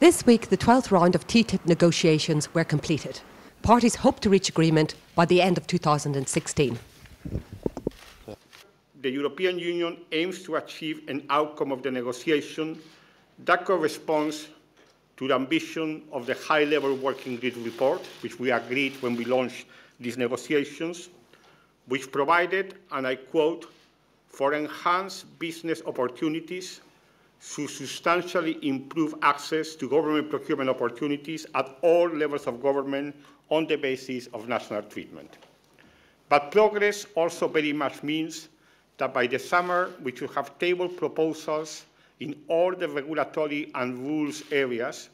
This week, the 12th round of TTIP negotiations were completed. Parties hope to reach agreement by the end of 2016. The European Union aims to achieve an outcome of the negotiation that corresponds to the ambition of the high-level working group report, which we agreed when we launched these negotiations, which provided, and I quote, for enhanced business opportunities to substantially improve access to government procurement opportunities at all levels of government on the basis of national treatment. But progress also very much means that by the summer we should have tabled proposals in all the regulatory and rules areas,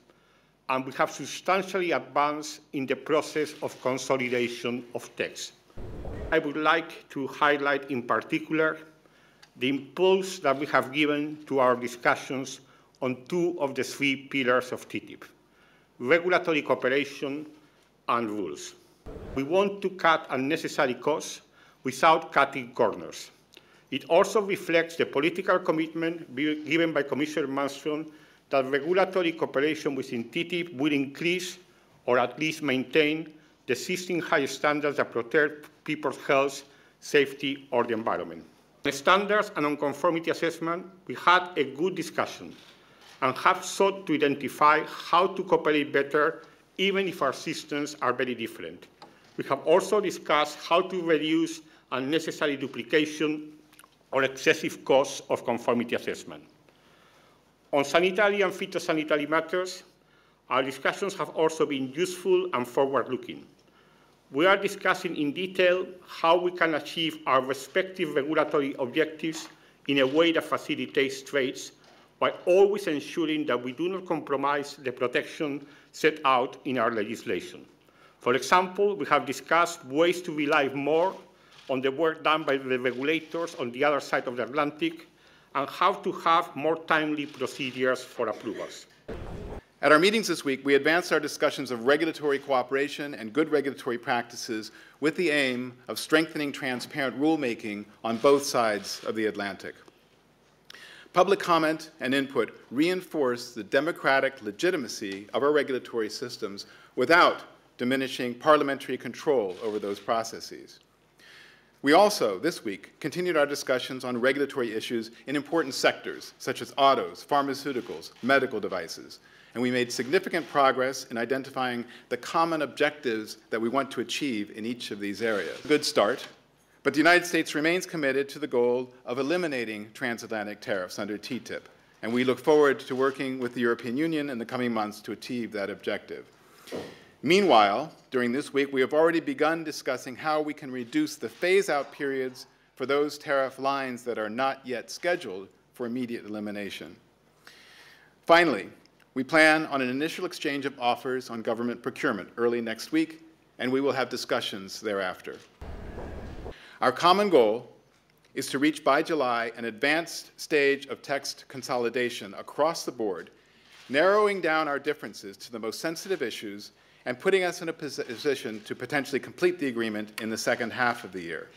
and we have substantially advanced in the process of consolidation of text. I would like to highlight in particular the impulse that we have given to our discussions on two of the three pillars of TTIP, regulatory cooperation and rules. We want to cut unnecessary costs without cutting corners. It also reflects the political commitment given by Commissioner Malmström that regulatory cooperation within TTIP will increase or at least maintain the existing high standards that protect people's health, safety, or the environment. On standards and on conformity assessment, we had a good discussion and have sought to identify how to cooperate better, even if our systems are very different. We have also discussed how to reduce unnecessary duplication or excessive costs of conformity assessment. On sanitary and phytosanitary matters, our discussions have also been useful and forward-looking. We are discussing in detail how we can achieve our respective regulatory objectives in a way that facilitates trades, while always ensuring that we do not compromise the protection set out in our legislation. For example, we have discussed ways to rely more on the work done by the regulators on the other side of the Atlantic, and how to have more timely procedures for approvals. At our meetings this week, we advanced our discussions of regulatory cooperation and good regulatory practices with the aim of strengthening transparent rulemaking on both sides of the Atlantic. Public comment and input reinforce the democratic legitimacy of our regulatory systems without diminishing parliamentary control over those processes. We also, this week, continued our discussions on regulatory issues in important sectors, such as autos, pharmaceuticals, medical devices, and we made significant progress in identifying the common objectives that we want to achieve in each of these areas. Good start, but the United States remains committed to the goal of eliminating transatlantic tariffs under TTIP, and we look forward to working with the European Union in the coming months to achieve that objective. Meanwhile, during this week, we have already begun discussing how we can reduce the phase-out periods for those tariff lines that are not yet scheduled for immediate elimination. Finally, we plan on an initial exchange of offers on government procurement early next week, and we will have discussions thereafter. Our common goal is to reach by July an advanced stage of text consolidation across the board, narrowing down our differences to the most sensitive issues and putting us in a position to potentially complete the agreement in the second half of the year.